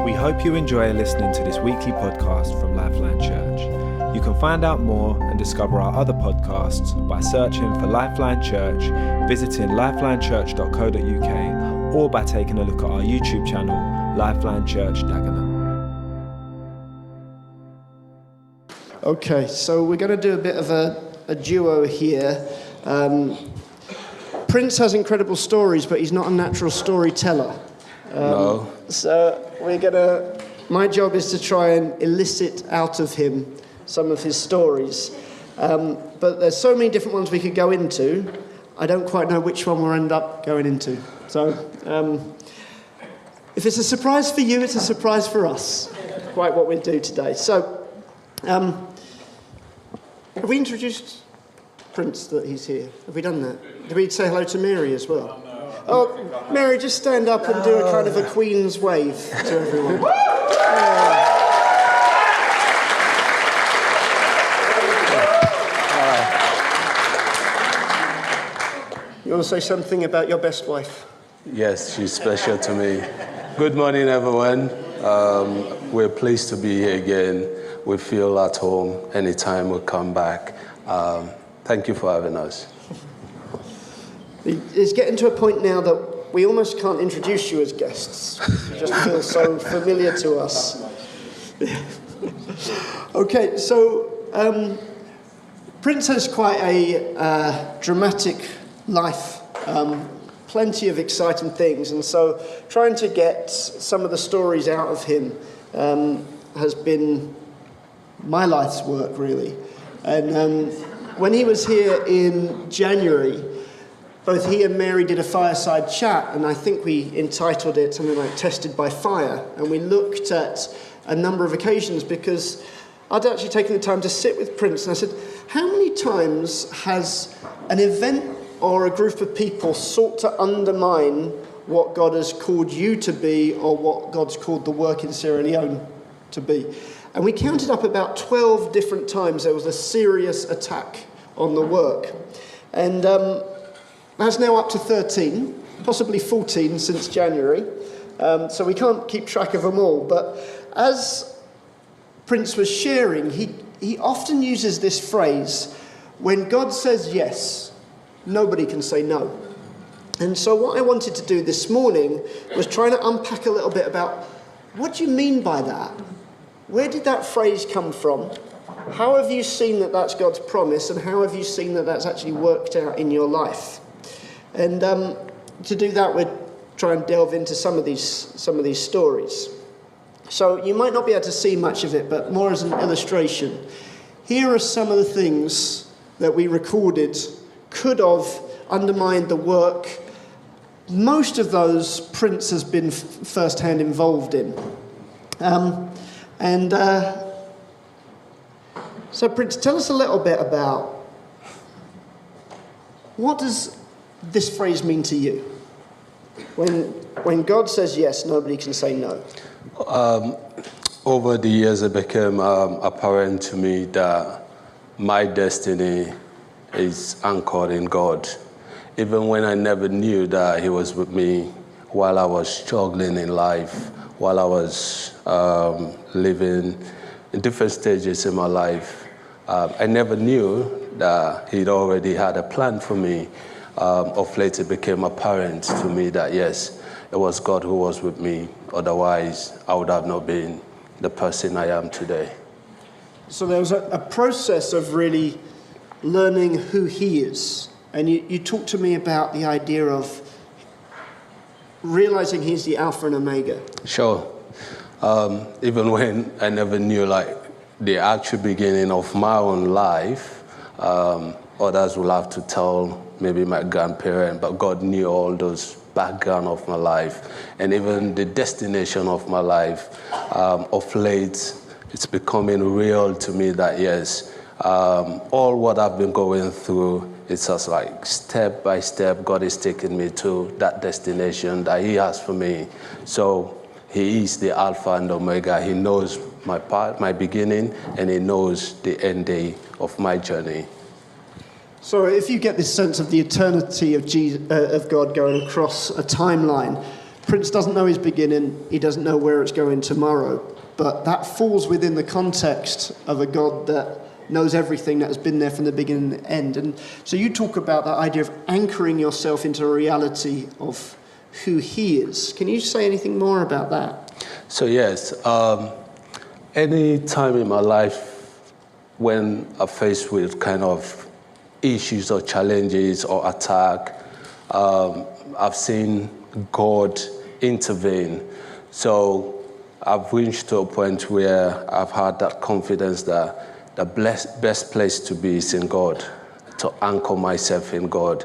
We hope you enjoy listening to this weekly podcast from LifeLine Church. You can find out more and discover our other podcasts by searching for LifeLine Church, visiting lifelinechurch.co.uk, or by taking a look at our YouTube channel, LifeLine Church Dagenham. Okay, so we're going to do a bit of a duo here. Prince has incredible stories, but he's not a natural storyteller. No. So my job is to try and elicit out of him some of his stories. But there's so many different ones we could go into, I don't quite know which one we'll end up going into. So if it's a surprise for you, it's a surprise for us, quite what we do today. So have we introduced Prince that he's here? Have we done that? Did we say hello to Mary as well? Oh, Mary, just stand up and do a kind of a Queen's wave to everyone. You want to say something about your best wife? Yes, she's special to me. Good morning, everyone. We're pleased to be here again. We feel at home anytime we come back. Thank you for having us. It's getting to a point now that we almost can't introduce you as guests. You just feel so familiar to us. Okay, so Prince has quite a dramatic life, plenty of exciting things, and so trying to get some of the stories out of him has been my life's work, really. And when he was here in January, both he and Mary did a fireside chat, and I think we entitled it something like Tested by Fire, and we looked at a number of occasions because I'd actually taken the time to sit with Prince, and I said, how many times has an event or a group of people sought to undermine what God has called you to be or what God's called the work in Sierra Leone to be? And we counted up about 12 different times there was a serious attack on the work. And that's now up to 13, possibly 14 since January. So we can't keep track of them all. But as Prince was sharing, he often uses this phrase, when God says yes, nobody can say no. And so what I wanted to do this morning was trying to unpack a little bit about, what do you mean by that? Where did that phrase come from? How have you seen that that's God's promise, and how have you seen that that's actually worked out in your life? And to do that, we'll try and delve into some of these stories. So you might not be able to see much of it, but more as an illustration. Here are some of the things that we recorded could have undermined the work. Most of those Prince has been first-hand involved in. So Prince, tell us a little bit about what does this phrase mean to you? When God says yes, nobody can say no. Over the years, it became apparent to me that my destiny is anchored in God. Even when I never knew that He was with me while I was struggling in life, while I was living in different stages in my life, I never knew that He'd already had a plan for me. Of late, it became apparent to me that, yes, it was God who was with me. Otherwise, I would have not been the person I am today. So there was a process of really learning who He is. And you talked to me about the idea of realizing He's the Alpha and Omega. Sure. Even when I never knew, the actual beginning of my own life, others will have to tell maybe my grandparent, but God knew all those background of my life, and even the destination of my life. Of late, it's becoming real to me that, yes, all what I've been going through, it's just like step by step, God is taking me to that destination that He has for me. So He is the Alpha and Omega. He knows my part, my beginning, and He knows the end day of my journey. So if you get this sense of the eternity of God going across a timeline, Prince doesn't know his beginning, he doesn't know where it's going tomorrow, but that falls within the context of a God that knows everything, that has been there from the beginning and the end. And so you talk about that idea of anchoring yourself into a reality of who he is. Can you say anything more about that? So yes, any time in my life when I'm faced with kind of issues or challenges or attack, I've seen God intervene. So I've reached to a point where I've had that confidence that the best place to be is in God, to anchor myself in God.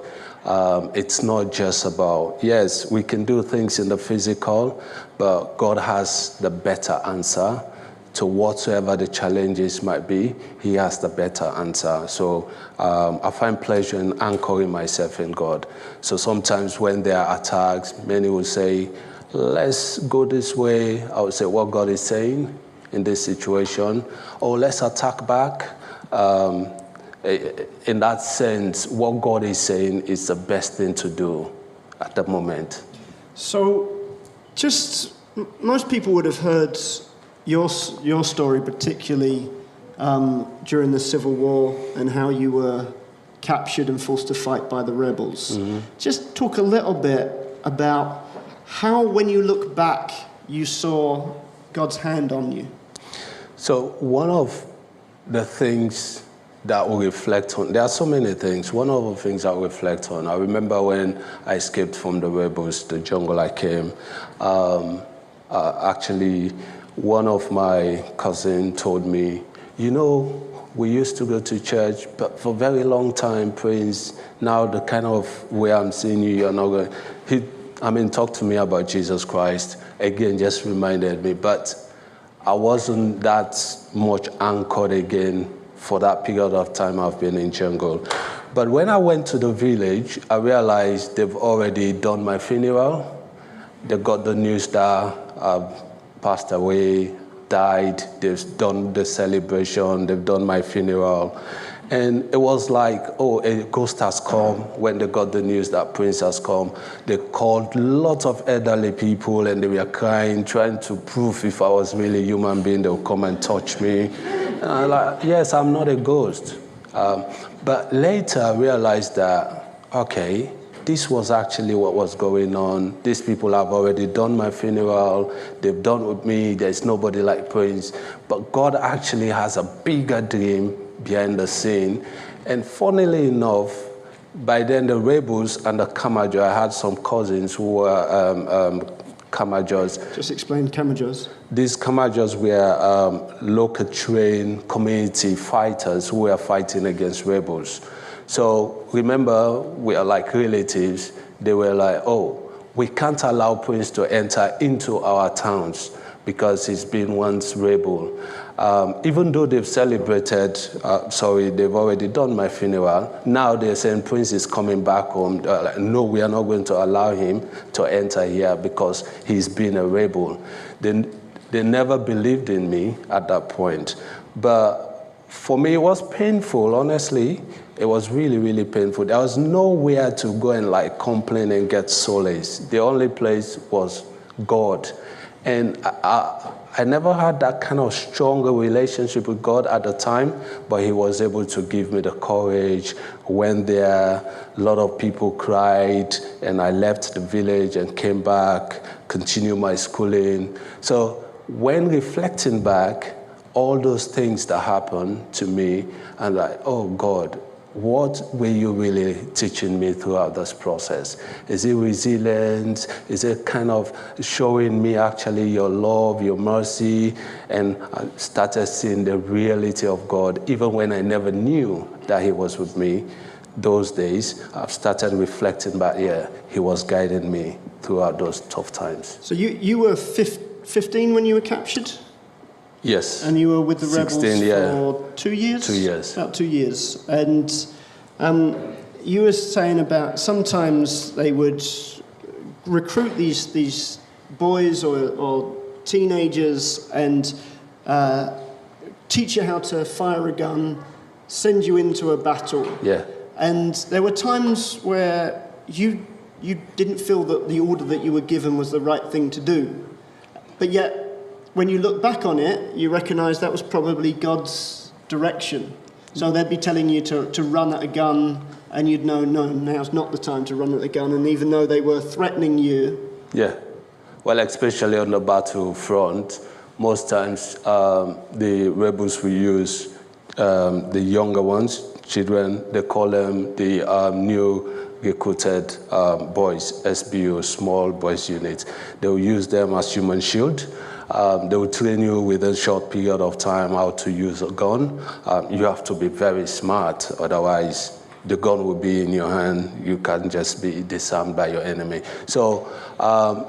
It's not just about, yes, we can do things in the physical, but God has the better answer to whatsoever the challenges might be. He has the better answer. So I find pleasure in anchoring myself in God. So sometimes when there are attacks, many will say, let's go this way. I would say what God is saying in this situation, or let's attack back. In that sense, what God is saying is the best thing to do at the moment. So just, most people would have heard your story, particularly during the Civil War and how you were captured and forced to fight by the rebels. Mm-hmm. Just talk a little bit about how, when you look back, you saw God's hand on you. So one of the things that we reflect on, there are so many things. One of the things I reflect on, I remember when I escaped from the rebels, the jungle I came, actually one of my cousins told me, you know, we used to go to church, but for a very long time, Prince, now the kind of way I'm seeing you, you're not going. Talk to me about Jesus Christ. Again, just reminded me, but I wasn't that much anchored again for that period of time I've been in jungle. But when I went to the village, I realized they've already done my funeral. They got the news that I've passed away, died. They've done the celebration. They've done my funeral. And it was like, oh, a ghost has come. When they got the news that Prince has come, they called lots of elderly people and they were crying, trying to prove if I was really a human being, they would come and touch me. And I'm like, yes, I'm not a ghost. But later I realized that, okay, this was actually what was going on. These people have already done my funeral. They've done with me. There's nobody like Prince. But God actually has a bigger dream behind the scene. And funnily enough, by then the rebels and the Kamajos, I had some cousins who were Kamajos. Just explain Kamajos. These Kamajos were local trained community fighters who were fighting against rebels. So remember, we are like relatives. They were like, oh, we can't allow Prince to enter into our towns because he's been once rebel. Even though they've celebrated, they've already done my funeral, now they're saying Prince is coming back home. Like, no, we are not going to allow him to enter here because he's been a rebel. They never believed in me at that point. But for me, it was painful, honestly. It was really, really painful. There was nowhere to go and complain and get solace. The only place was God. And I never had that kind of stronger relationship with God at the time, but he was able to give me the courage. When there, a lot of people cried, and I left the village and came back, continued my schooling. So when reflecting back, all those things that happened to me, and oh God, what were you really teaching me throughout this process? Is it resilience? Is it kind of showing me actually your love, your mercy? And I started seeing the reality of God, even when I never knew that he was with me. Those days, I've started reflecting back, he was guiding me throughout those tough times. So you were 15 when you were captured? Yes. And you were with the rebels 16, for 2 years? 2 years. About 2 years. And you were saying about sometimes they would recruit these boys or teenagers and teach you how to fire a gun, send you into a battle. Yeah. And there were times where you you didn't feel that the order that you were given was the right thing to do. But yet, when you look back on it, you recognise that was probably God's direction. So they'd be telling you to run at a gun, and you'd know, no, now's not the time to run at a gun. And even though they were threatening you... Yeah. Well, especially on the battlefront, most times the rebels will use the younger ones, children, they call them the new recruited boys, SBU, small boys units. They will use them as human shield. They will train you within a short period of time how to use a gun. You have to be very smart, otherwise the gun will be in your hand. You can't just be disarmed by your enemy. So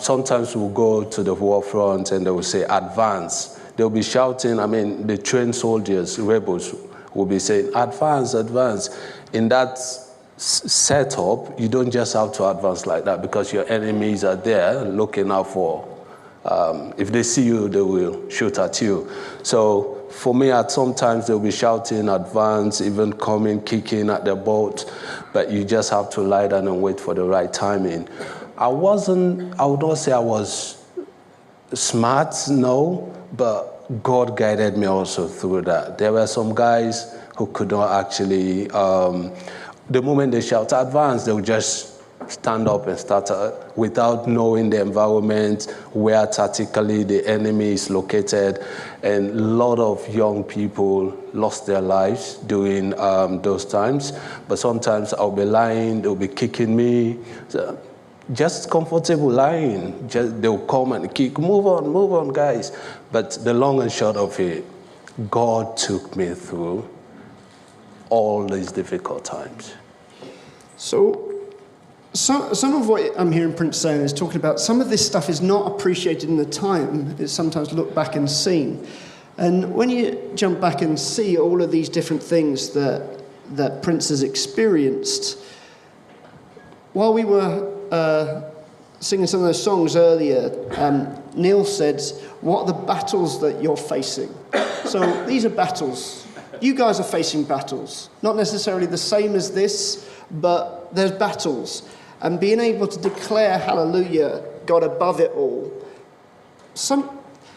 sometimes we'll go to the war front and they will say, advance. They'll be shouting, the trained soldiers, rebels, will be saying, advance, advance. In that setup, you don't just have to advance like that because your enemies are there looking out for. If they see you, they will shoot at you. So for me, at sometimes they'll be shouting, advance, even coming, kicking at the boat, but you just have to lie down and wait for the right timing. I would not say I was smart, no, but God guided me also through that. There were some guys who could not actually, the moment they shout advance, they would just stand up and start without knowing the environment, where tactically the enemy is located. And a lot of young people lost their lives during those times. But sometimes I'll be lying, they'll be kicking me. So just comfortable lying. They'll come and kick, move on, guys. But the long and short of it, God took me through all these difficult times. So some of what I'm hearing Prince saying is talking about some of this stuff is not appreciated in the time. It's sometimes looked back and seen. And when you jump back and see all of these different things that Prince has experienced, while we were singing some of those songs earlier, Neil said, what are the battles that you're facing? So these are battles. You guys are facing battles. Not necessarily the same as this, but there's battles. And being able to declare, hallelujah, God above it all.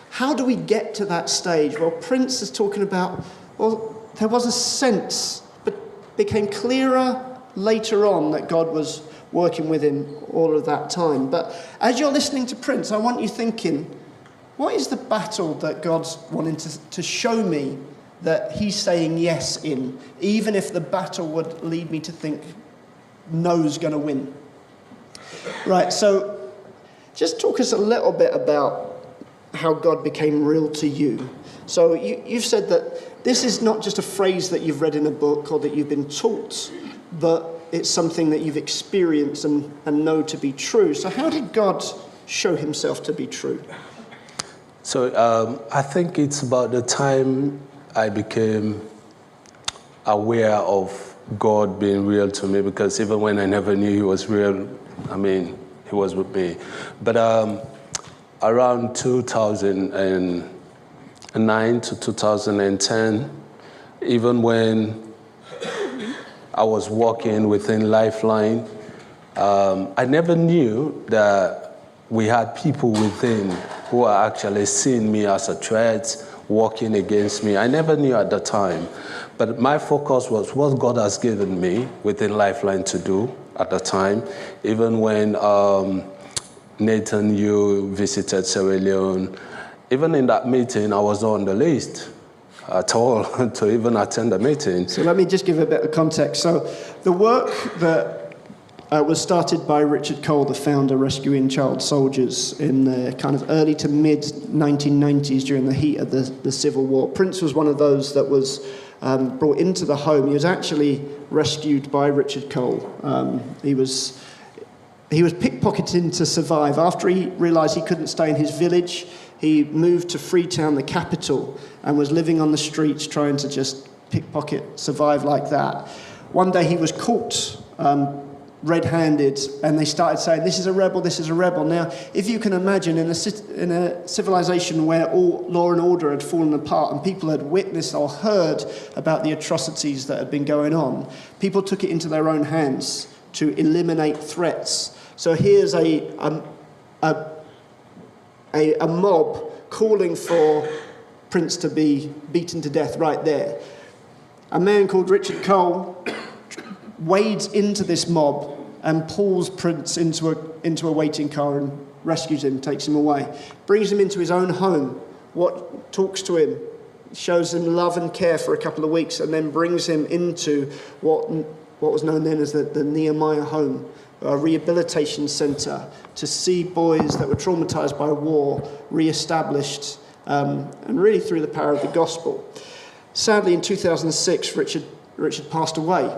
How do we get to that stage? Well, Prince is talking about, there was a sense, but became clearer later on that God was working with him all of that time. But as you're listening to Prince, I want you thinking, what is the battle that God's wanting to show me that he's saying yes in, even if the battle would lead me to think no's going to win? Right, so just talk us a little bit about how God became real to you. So you've said that this is not just a phrase that you've read in a book or that you've been taught, but it's something that you've experienced and know to be true. So how did God show himself to be true? So I think it's about the time I became aware of God being real to me, because even when I never knew he was real, he was with me. But around 2009 to 2010, even when I was working within LifeLine, I never knew that we had people within who are actually seeing me as a threat, working against me. I never knew at the time. But my focus was what God has given me within LifeLine to do at the time. Even when Nathan, you visited Sierra Leone, even in that meeting, I was not on the list at all to even attend the meeting. So let me just give a bit of context. So the work that was started by Richard Cole, the founder, rescuing child soldiers in the kind of early to mid 1990s during the heat of the Civil War. Prince was one of those that was brought into the home. He was actually rescued by Richard Cole. He was pickpocketing to survive. After he realised he couldn't stay in his village, he moved to Freetown, the capital, and was living on the streets trying to just pickpocket, survive like that. One day he was caught red-handed, and they started saying, this is a rebel, this is a rebel. Now, if you can imagine, in a civilization where all law and order had fallen apart and people had witnessed or heard about the atrocities that had been going on, people took it into their own hands to eliminate threats. So here's a mob calling for Prince to be beaten to death right there. A man called Richard Cole wades into this mob and pulls Prince into a waiting car and rescues him, takes him away, brings him into his own home, talks to him, shows him love and care for a couple of weeks, and then brings him into what was known then as the Nehemiah home, a rehabilitation centre to see boys that were traumatised by war re-established, and really through the power of the gospel. Sadly, in 2006, Richard passed away,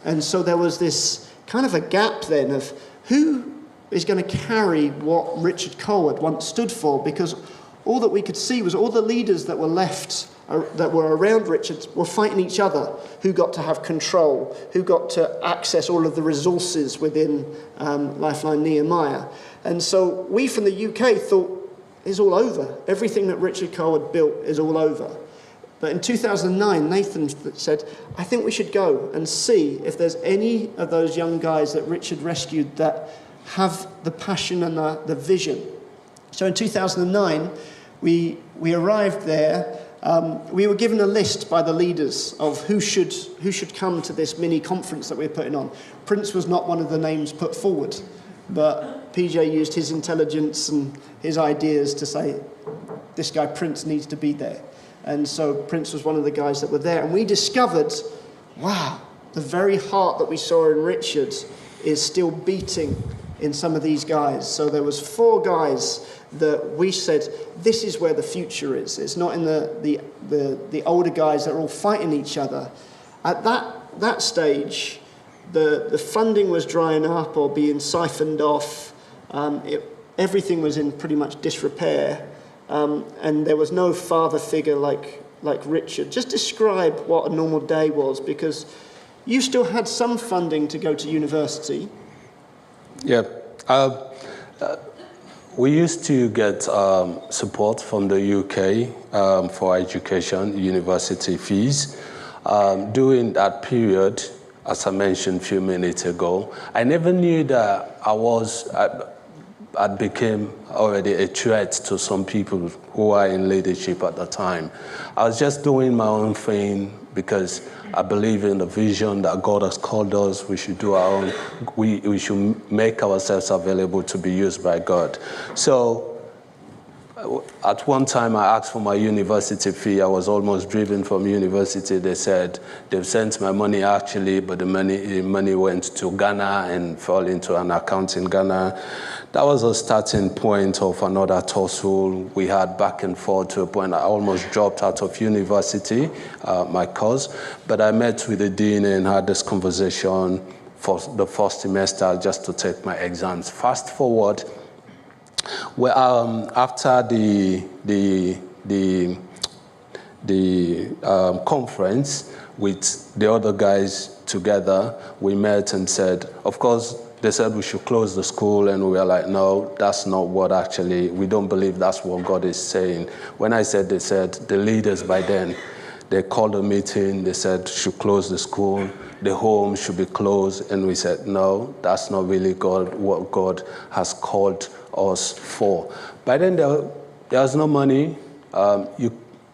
and so there was this kind of a gap then of who is going to carry what Richard Cole had once stood for, because all that we could see was all the leaders that were left, that were around Richard, were fighting each other. Who got to have control? Who got to access all of the resources within LifeLine Nehemiah? And so we from the UK thought, it's all over. Everything that Richard Cole had built is all over. But in 2009, Nathan said, I think we should go and see if there's any of those young guys that Richard rescued that have the passion and the vision. So in 2009, we arrived there. We were given a list by the leaders of who should come to this mini conference that we're putting on. Prince was not one of the names put forward, but PJ used his intelligence and his ideas to say, this guy Prince needs to be there. And so Prince was one of the guys that were there. And we discovered, wow, the very heart that we saw in Richard is still beating in some of these guys. So there was 4 guys that we said, this is where the future is. It's not in the older guys that are all fighting each other. At that stage, the funding was drying up or being siphoned off. Everything was in pretty much disrepair. And there was no father figure like Richard. Just describe what a normal day was, because you still had some funding to go to university. Yeah. We used to get support from the UK for education, university fees. During that period, as I mentioned a few minutes ago, I never knew that I became already a threat to some people who are in leadership at the time. I was just doing my own thing because I believe in the vision that God has called us. We should do our own. We should make ourselves available to be used by God. So at one time I asked for my university fee. I was almost driven from university. They said they've sent my money actually, but the money went to Ghana and fell into an account in Ghana. That was a starting point of another tussle we had back and forth to a point I almost dropped out of university, my course. But I met with the dean and had this conversation for the first semester just to take my exams. Fast forward, after the conference with the other guys together, we met and said, of course, they said we should close the school, and we were like, no, that's not what actually, we don't believe that's what God is saying. When I said, they said, the leaders by then, they called a meeting, they said, should close the school, the home should be closed, and we said, no, that's not really what God has called us for. By then, there was no money.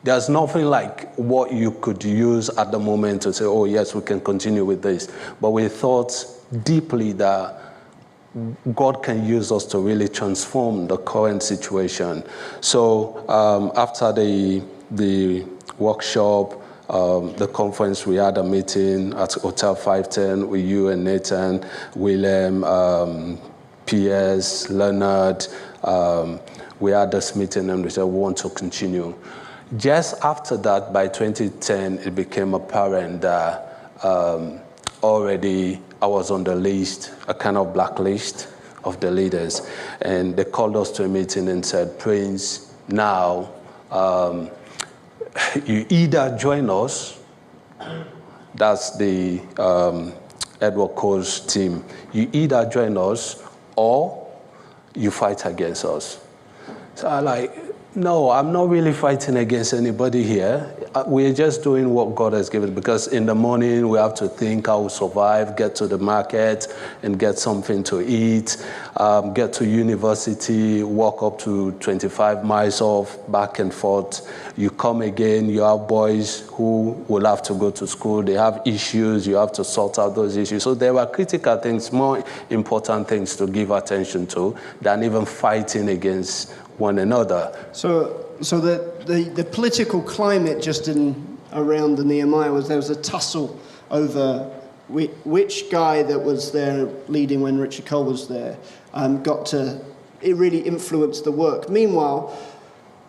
There's nothing like what you could use at the moment to say, oh, yes, we can continue with this. But we thought deeply that God can use us to really transform the current situation. So after the workshop, the conference, we had a meeting at Hotel 510 with you and Nathan, William, P.S., Leonard. We had this meeting and we said we want to continue. Just after that, by 2010, it became apparent that already I was on the list, a kind of blacklist of the leaders. And they called us to a meeting and said, Prince, now you either join us, that's the Edward Cole's team, you either join us or you fight against us. So I No, I'm not really fighting against anybody here. We're just doing what God has given, because in the morning we have to think how we survive, get to the market and get something to eat, get to university, walk up to 25 miles off, back and forth. You come again, you have boys who will have to go to school. They have issues, you have to sort out those issues. So there were critical things, more important things to give attention to than even fighting against one another. So the political climate just around the Nehemiah there was a tussle over which guy that was there leading when Richard Cole was there it really influenced the work. Meanwhile,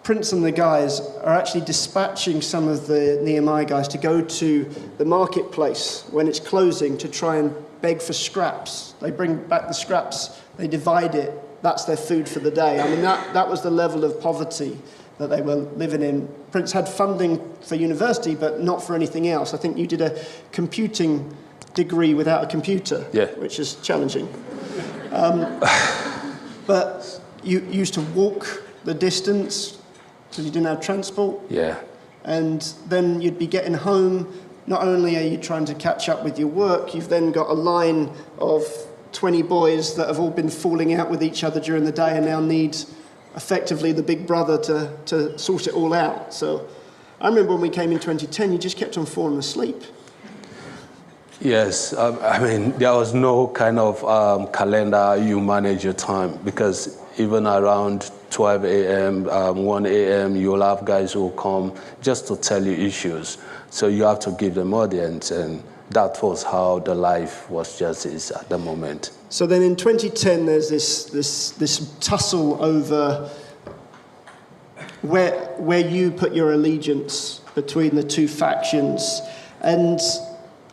Prince and the guys are actually dispatching some of the Nehemiah guys to go to the marketplace when it's closing to try and beg for scraps. They bring back the scraps, they divide it. That's their food for the day. I mean, that was the level of poverty that they were living in. Prince had funding for university, but not for anything else. I think you did a computing degree without a computer, which is challenging. But you used to walk the distance because you didn't have transport. Yeah. And then you'd be getting home. Not only are you trying to catch up with your work, you've then got a line of 20 boys that have all been falling out with each other during the day and now need effectively the big brother to sort it all out. So I remember when we came in 2010, you just kept on falling asleep. Yes, I mean, there was no kind of calendar you manage your time, because even around 12 a.m., 1 a.m., you'll have guys who will come just to tell you issues. So you have to give them audience, and that was how the life was just is at the moment. So then in 2010, there's this tussle over where you put your allegiance between the two factions. And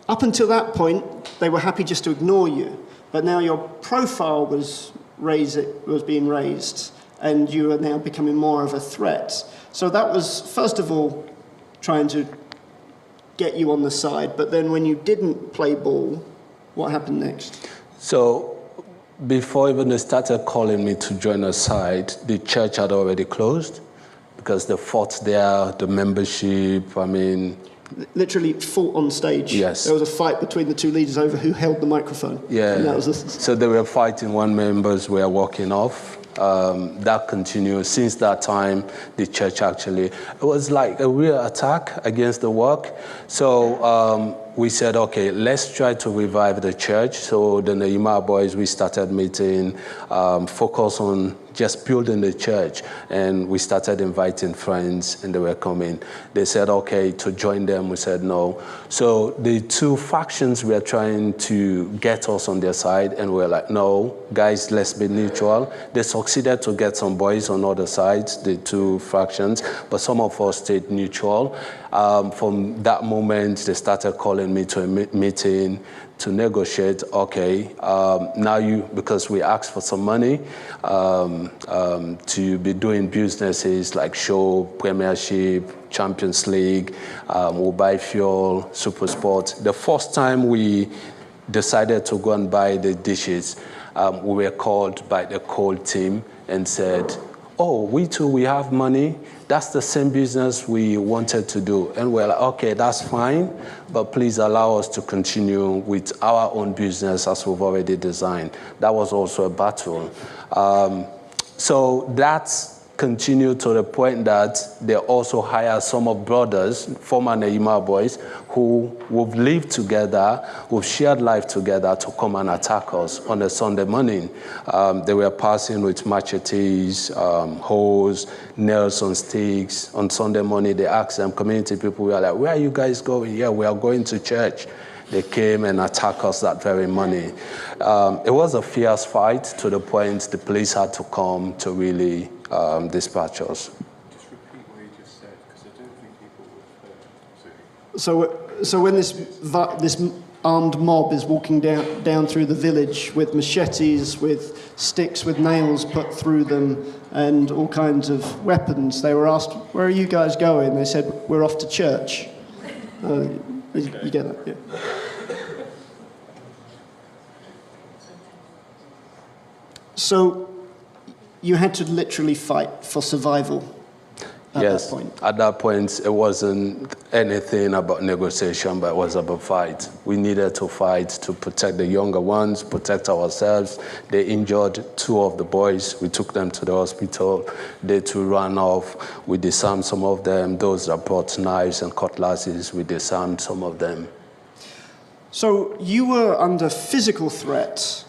up until that point, they were happy just to ignore you. But now your profile was being raised, and you are now becoming more of a threat. So that was, first of all, trying to get you on the side, but then when you didn't play ball, what happened next? So before even they started calling me to join a side, the church had already closed, because they fought there, the membership, I mean... Literally fought on stage. Yes. There was a fight between the two leaders over who held the microphone. Yeah. And that was So they were fighting, one members were walking off. That continued. Since that time, the church actually, it was like a real attack against the work. So we said, okay, let's try to revive the church. So the Nehemiah boys, we started meeting, focus on just building the church. And we started inviting friends, and they were coming. They said, okay, to join them. We said no. So the two factions were trying to get us on their side, and we're like, no, guys, let's be neutral. They succeeded to get some boys on other sides, the two factions, but some of us stayed neutral. From that moment, they started calling me to a meeting to negotiate. Okay, now because we asked for some money to be doing businesses like show, Premiership, Champions League, we'll buy fuel, Super Sport. The first time we decided to go and buy the dishes, we were called by the coal team and said, oh, we have money. That's the same business we wanted to do. And we're like, okay, that's fine, but please allow us to continue with our own business as we've already designed. That was also a battle. So that's continued to the point that they also hire some of brothers, former Nehemiah boys, who we've lived together, we've shared life together, to come and attack us on a Sunday morning. They were passing with machetes, hoes, nails on sticks. On Sunday morning, they asked them, community people, we are like, where are you guys going? Yeah, we are going to church. They came and attacked us that very morning. It was a fierce fight, to the point the police had to come to really dispatch us. Just repeat what you just said, because I don't think people would heard. So when this armed mob is walking down through the village with machetes, with sticks, with nails put through them, and all kinds of weapons, they were asked, where are you guys going? They said, we're off to church. You get that? Yeah. So you had to literally fight for survival at Yes, that point? at that point, it wasn't anything about negotiation, but it was about fight. We needed to fight to protect the younger ones, protect ourselves. They injured 2 of the boys. We took them to the hospital. They too ran off. We disarmed some of them. Those that brought knives and cutlasses, we disarmed some of them. So you were under physical threat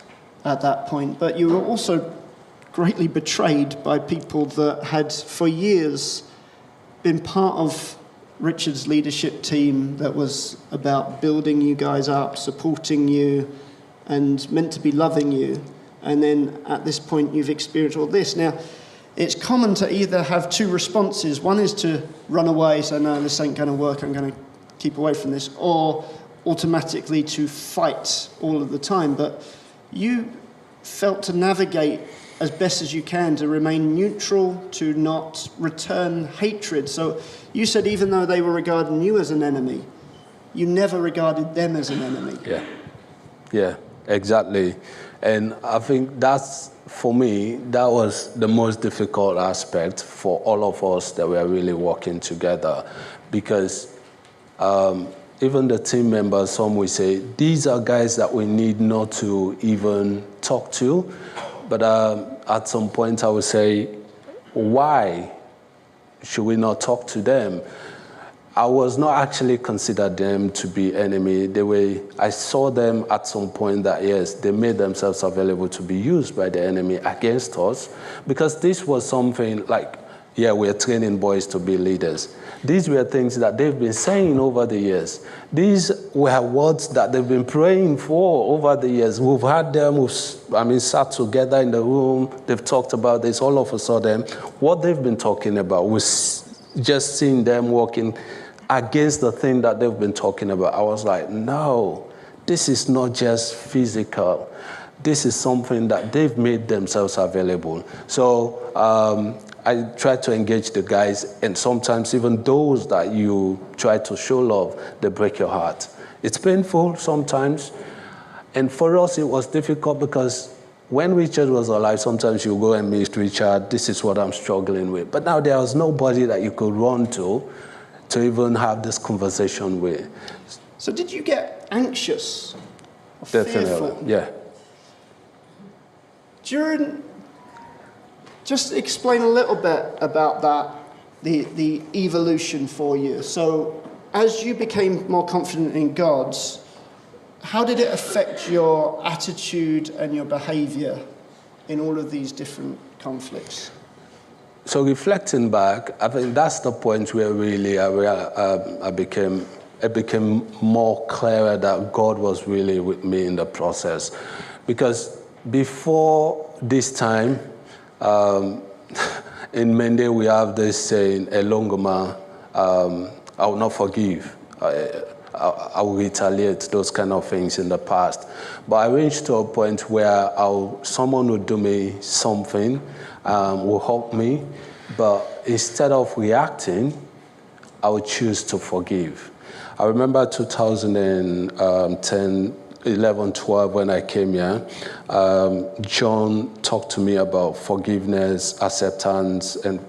at that point, but you were also greatly betrayed by people that had for years been part of Richard's leadership team that was about building you guys up, supporting you, and meant to be loving you. And then at this point you've experienced all this. Now, it's common to either have 2 responses. One is to run away, say, no, this ain't going to work, I'm going to keep away from this, or automatically to fight all of the time. But you felt to navigate as best as you can, to remain neutral, to not return hatred. So you said even though they were regarding you as an enemy, you never regarded them as an enemy. Yeah, exactly. And I think that's, for me, that was the most difficult aspect for all of us that were really working together. Because even the team members, some will say, these are guys that we need not to even talk to. But at some point I would say, why should we not talk to them? I was not actually considered them to be enemy. I saw them at some point that, yes, they made themselves available to be used by the enemy against us. Because this was something like, yeah, we're training boys to be leaders. These were things that they've been saying over the years. These were words that they've been praying for over the years. We've had them, sat together in the room, they've talked about this. All of a sudden, what they've been talking about was just seeing them walking against the thing that they've been talking about. I was like, no, this is not just physical. This is something that they've made themselves available. So I try to engage the guys, and sometimes even those that you try to show love, they break your heart. It's painful sometimes, and for us it was difficult because when Richard was alive, sometimes you go and meet Richard, this is what I'm struggling with. But now there was nobody that you could run to even have this conversation with. So did you get anxious or Definitely, fearful? yeah. Just explain a little bit about that, the evolution for you. So as you became more confident in God, how did it affect your attitude and your behavior in all of these different conflicts? So reflecting back, I think that's the point where really it became more clearer that God was really with me in the process. Because before this time, in Mende we have this saying, Elongoma, I will not forgive. I will retaliate, those kind of things in the past. But I reached to a point where someone would do me something, will help me, but instead of reacting, I would choose to forgive. I remember 2010, 11, 12, when I came here, John talked to me about forgiveness, acceptance and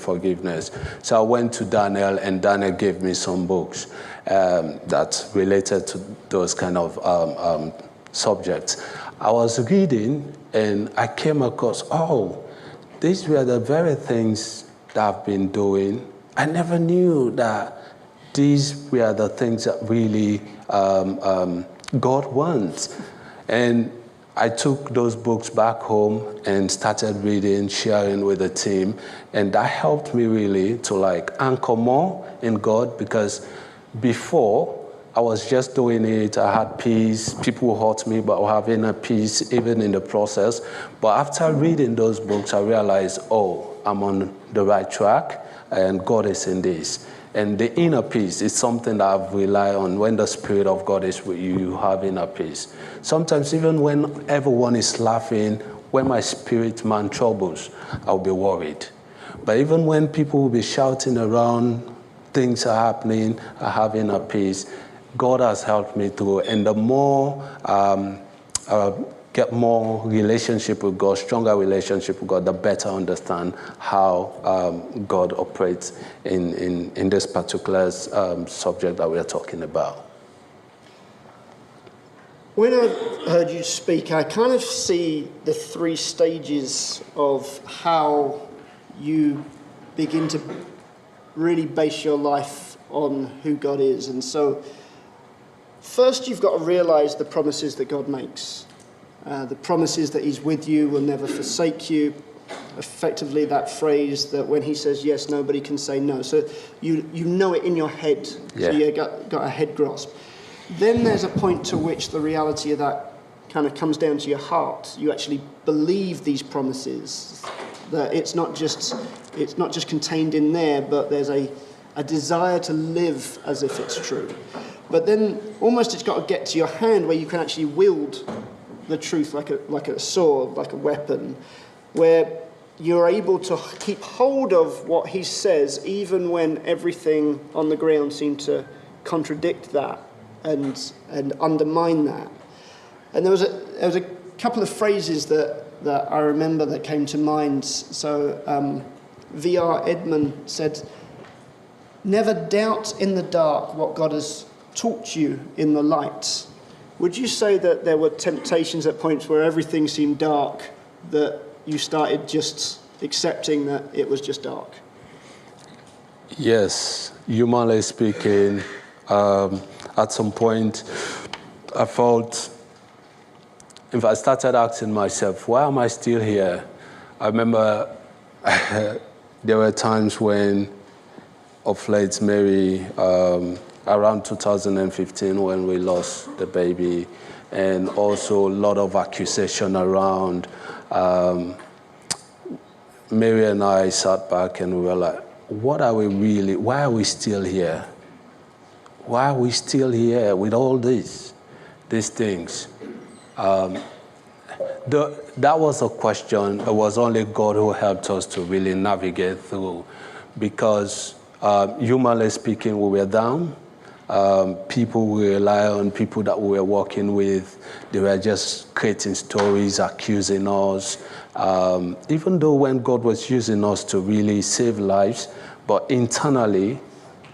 forgiveness. So I went to Daniel, and Daniel gave me some books that related to those kind of subjects. I was reading, and I came across, these were the very things that I've been doing. I never knew that these were the things that really God wants. And I took those books back home and started reading, sharing with the team. And that helped me really to anchor more in God, because before I was just doing it, I had peace, people hurt me, but I was having a peace even in the process. But after reading those books, I realized, I'm on the right track and God is in this. And the inner peace is something that I've relied on. When the Spirit of God is with you, you have inner peace. Sometimes even when everyone is laughing, when my spirit man troubles, I'll be worried. But even when people will be shouting around, things are happening, I have inner peace. God has helped me through. And the more get more relationship with God, stronger relationship with God, the better understand how God operates in this particular subject that we are talking about. When I heard you speak, I kind of see the 3 stages of how you begin to really base your life on who God is. And so, first you've got to realize the promises that God makes. The promises that he's with you, will never forsake you. Effectively that phrase that when he says yes, nobody can say no. So you know it in your head. Yeah. So you got a head grasp. Then there's a point to which the reality of that kind of comes down to your heart. You actually believe these promises, that it's not just contained in there, but there's a desire to live as if it's true. But then almost it's got to get to your hand where you can actually wield the truth like a sword, like a weapon, where you're able to keep hold of what he says even when everything on the ground seems to contradict that and undermine that. And there was a couple of phrases that I remember that came to mind. So V.R. Edman said, "Never doubt in the dark what God has taught you in the light." Would you say that there were temptations at points where everything seemed dark, that you started just accepting that it was just dark? Yes, humanly speaking, at some point I felt, if I started asking myself, why am I still here? I remember there were times when, of late, maybe around 2015 when we lost the baby, and also a lot of accusation around. Mary and I sat back and we were like, why are we still here? Why are we still here with all these things? That was a question. It was only God who helped us to really navigate through, because humanly speaking, we were down. People we rely on, people that we were working with, they were just creating stories, accusing us. Even though when God was using us to really save lives, but internally,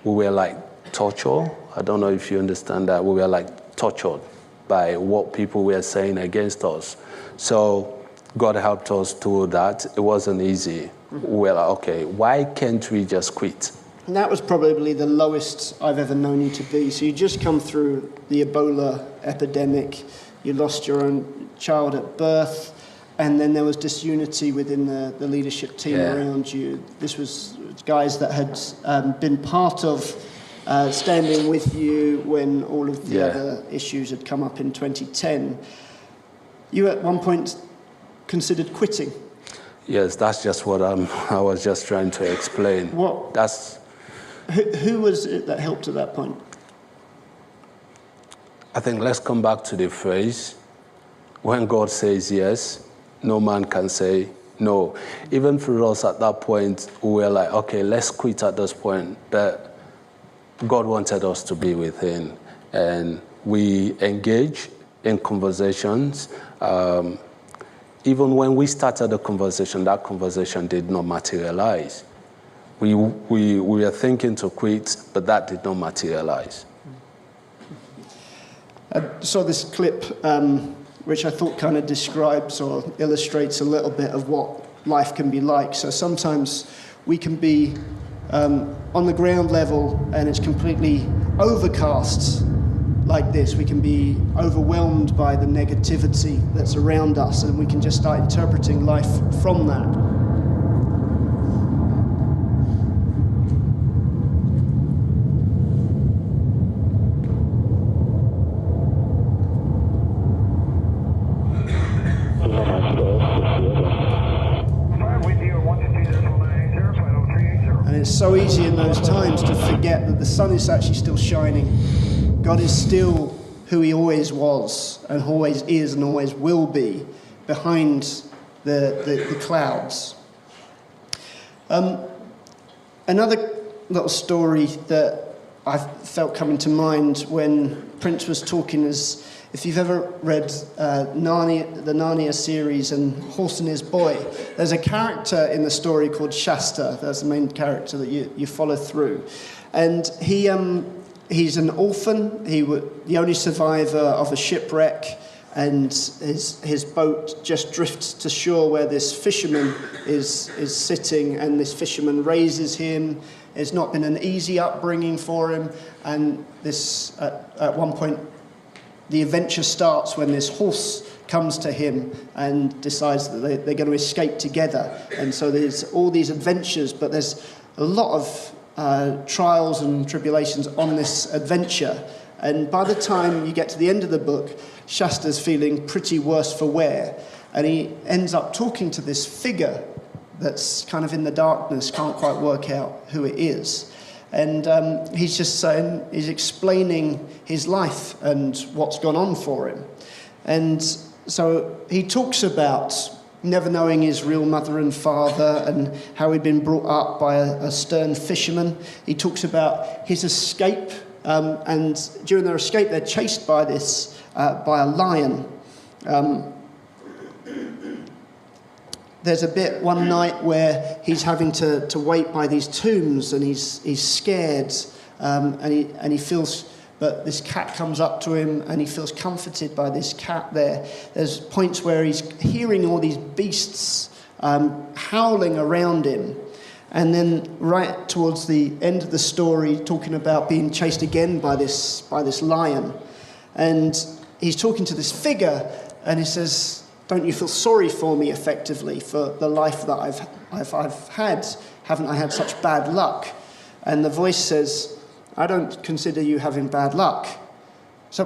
we were like tortured. I don't know if you understand that. We were like tortured by what people were saying against us. So God helped us through that. It wasn't easy. We were like, okay, why can't we just quit? And that was probably the lowest I've ever known you to be. So you just come through the Ebola epidemic, you lost your own child at birth, and then there was disunity within the leadership team around you. This was guys that had been part of standing with you when all of the other issues had come up in 2010. You at one point considered quitting. Yes, that's just what I was just trying to explain. What? Who was it that helped at that point? I think let's come back to the phrase, when God says yes, no man can say no. Even for us at that point, we were like, okay, let's quit at this point. But God wanted us to be with him. And we engaged in conversations. Even when we started the conversation, that conversation did not materialize. We were thinking to quit, but that did not materialize. I saw this clip, which I thought kind of describes or illustrates a little bit of what life can be like. So sometimes we can be on the ground level and it's completely overcast like this. We can be overwhelmed by the negativity that's around us, and we can just start interpreting life from that. It's so easy in those times to forget that the sun is actually still shining. God is still who he always was and always is and always will be behind the clouds. Another little story that I felt coming to mind when Prince was talking is If you've ever read Narnia, the Narnia series and Horse and His Boy, there's a character in the story called Shasta. That's the main character that you follow through. And he's an orphan. The only survivor of a shipwreck, and his boat just drifts to shore where this fisherman is sitting, and this fisherman raises him. It's not been an easy upbringing for him, and this at one point the adventure starts when this horse comes to him and decides that they're going to escape together. And so there's all these adventures, but there's a lot of trials and tribulations on this adventure. And by the time you get to the end of the book, Shasta's feeling pretty worse for wear, and he ends up talking to this figure that's kind of in the darkness, can't quite work out who it is. And he's just saying, he's explaining his life and what's gone on for him. And so he talks about never knowing his real mother and father and how he'd been brought up by a stern fisherman. He talks about his escape, and during their escape they're chased by a lion. There's a bit one night where he's having to wait by these tombs, and he's scared, and he feels, but this cat comes up to him, and he feels comforted by this cat there. There's points where he's hearing all these beasts howling around him, and then right towards the end of the story, talking about being chased again by this lion, and he's talking to this figure, and he says, "Don't you feel sorry for me, effectively, for the life that I've had? Haven't I had such bad luck?" And the voice says, "I don't consider you having bad luck. So,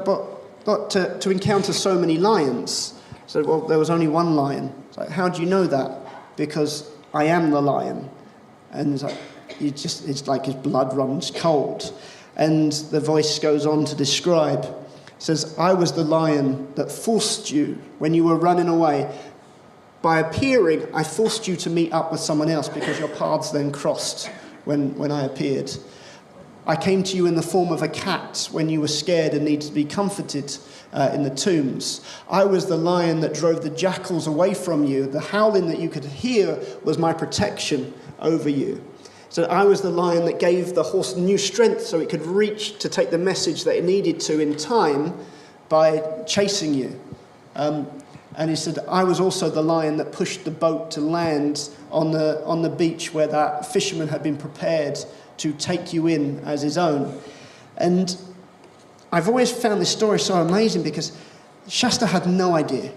but to encounter so many lions." So, well, there was only one lion. It's like, "How do you know that?" "Because I am the lion." And it's like, it's like his blood runs cold. And the voice goes on to describe, says, "I was the lion that forced you when you were running away. By appearing, I forced you to meet up with someone else because your paths then crossed when I appeared. I came to you in the form of a cat when you were scared and needed to be comforted in the tombs. I was the lion that drove the jackals away from you. The howling that you could hear was my protection over you. So I was the lion that gave the horse new strength so it could reach to take the message that it needed to in time by chasing you." And he said, "I was also the lion that pushed the boat to land on the beach where that fisherman had been prepared to take you in as his own." And I've always found this story so amazing because Shasta had no idea,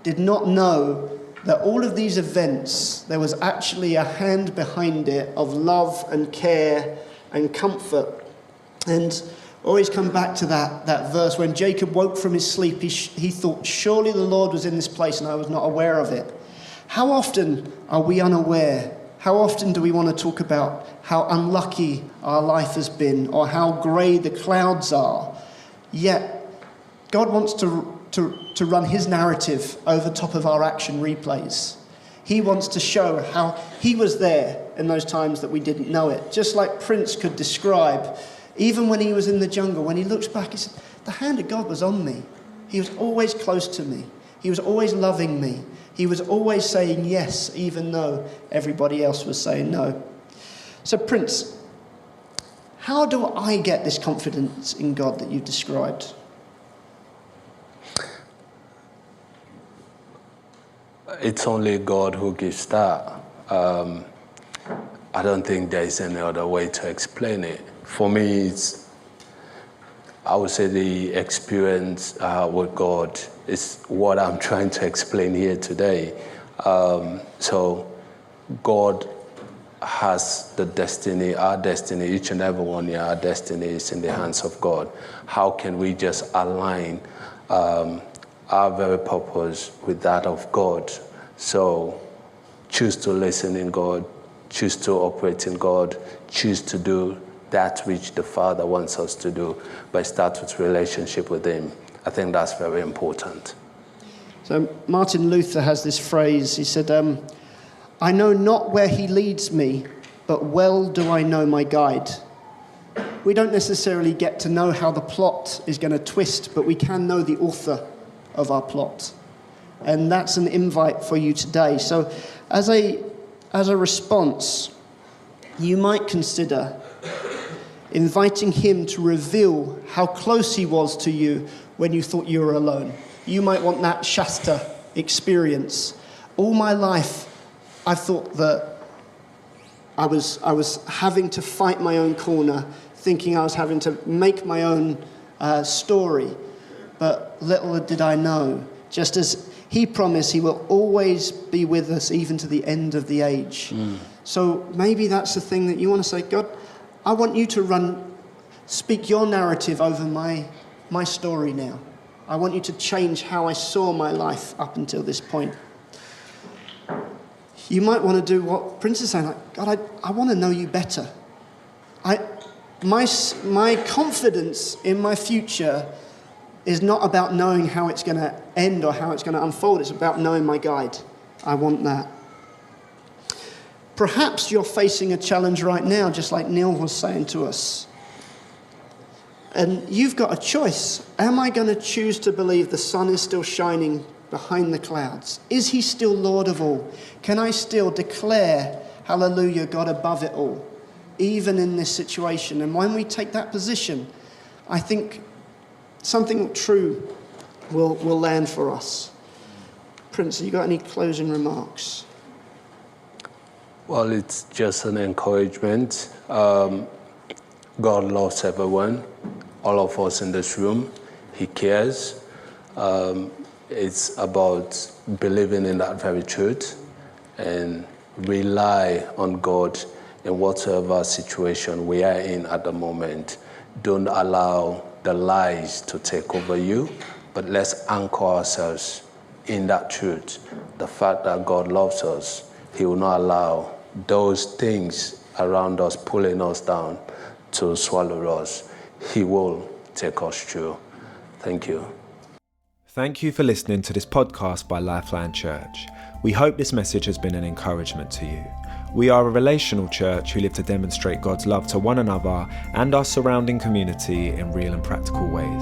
did not know that all of these events, there was actually a hand behind it of love and care and comfort. And always come back to that verse when Jacob woke from his sleep, he thought, "Surely the Lord was in this place and I was not aware of it." How often are we unaware? How often do we want to talk about how unlucky our life has been or how grey the clouds are? Yet God wants to run his narrative over top of our action replays. He wants to show how he was there in those times that we didn't know it. Just like Prince could describe, even when he was in the jungle, when he looks back, he said, "The hand of God was on me. He was always close to me. He was always loving me. He was always saying yes, even though everybody else was saying no." So Prince, how do I get this confidence in God that you've described? It's only God who gives that. I don't think there is any other way to explain it. For me, I would say the experience with God is what I'm trying to explain here today. So God has the destiny, our destiny, each and every one here, our destiny is in the hands of God. How can we just align our very purpose with that of God? So choose to listen in God, choose to operate in God, choose to do that which the Father wants us to do, but start with relationship with him. I think that's very important. So Martin Luther has this phrase. He said, "I know not where he leads me, but well do I know my guide." We don't necessarily get to know how the plot is going to twist, but we can know the author of our plot. And that's an invite for you today. So as a response, you might consider inviting him to reveal how close he was to you when you thought you were alone. You might want that Shasta experience. All my life, I thought that I was having to fight my own corner, thinking I was having to make my own story. But little did I know, just as he promised, he will always be with us even to the end of the age. So maybe that's the thing that you want to say, God, I want you to speak your narrative over my story now. I want you to change how I saw my life up until this point. You might want to do what Prince is saying, like, God, I want to know you better. My confidence in my future is not about knowing how it's going to end or how it's going to unfold. It's about knowing my guide. I want that. Perhaps you're facing a challenge right now, just like Neil was saying to us. And you've got a choice. Am I going to choose to believe the sun is still shining behind the clouds? Is he still Lord of all? Can I still declare, hallelujah, God above it all, even in this situation? And when we take that position, I think something true will land for us. Prince, have you got any closing remarks? Well, it's just an encouragement. God loves everyone, all of us in this room. He cares. It's about believing in that very truth and rely on God in whatever situation we are in at the moment. Don't allow the lies to take over you, but let's anchor ourselves in that truth. The fact that God loves us, he will not allow those things around us pulling us down to swallow us. He will take us through. Thank you. Thank you for listening to this podcast by LifeLine Church. We hope this message has been an encouragement to you. We are a relational church who live to demonstrate God's love to one another and our surrounding community in real and practical ways.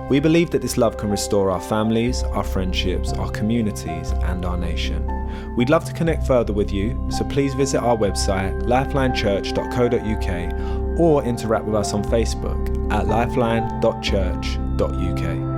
We believe that this love can restore our families, our friendships, our communities, and our nation. We'd love to connect further with you, so please visit our website, lifelinechurch.co.uk, or interact with us on Facebook at lifeline.church.uk.